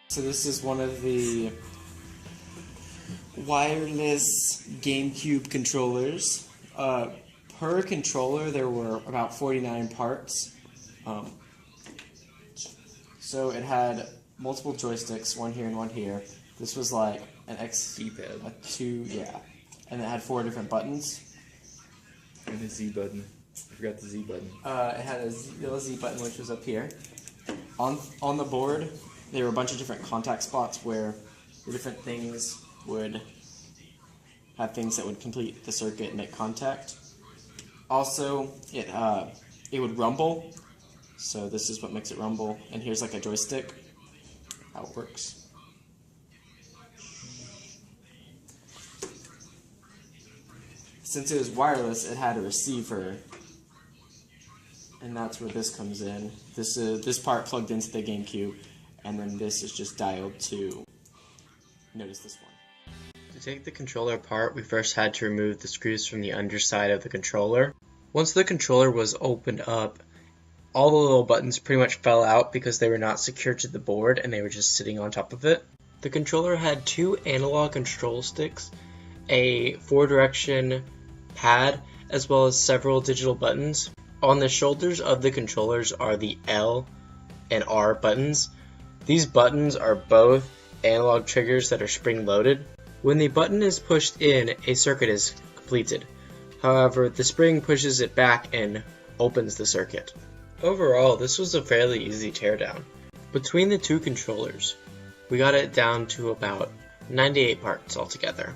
So this is one of the wireless GameCube controllers. Per controller, there were about 49 parts. So it had multiple joysticks, one here and one here. This was like an D-pad. And it had 4 different buttons. And the Z button. I forgot the Z button. It had a little Z button, which was up here. On the board, there were a bunch of different contact spots where the different things would have things that would complete the circuit and make contact. Also, it would rumble. So this is what makes it rumble. And here's like a joystick. How it works. Since it was wireless, it had a receiver. And that's where this comes in. This part plugged into the GameCube, and then this is just dialed to, notice this one. To take the controller apart, we first had to remove the screws from the underside of the controller. Once the controller was opened up, all the little buttons pretty much fell out because they were not secured to the board and they were just sitting on top of it. The controller had 2 analog control sticks, a 4-direction pad, as well as several digital buttons. On the shoulders of the controllers are the L and R buttons. These buttons are both analog triggers that are spring-loaded. When the button is pushed in, a circuit is completed. However, the spring pushes it back and opens the circuit. Overall, this was a fairly easy teardown. Between the 2 controllers, we got it down to about 98 parts altogether.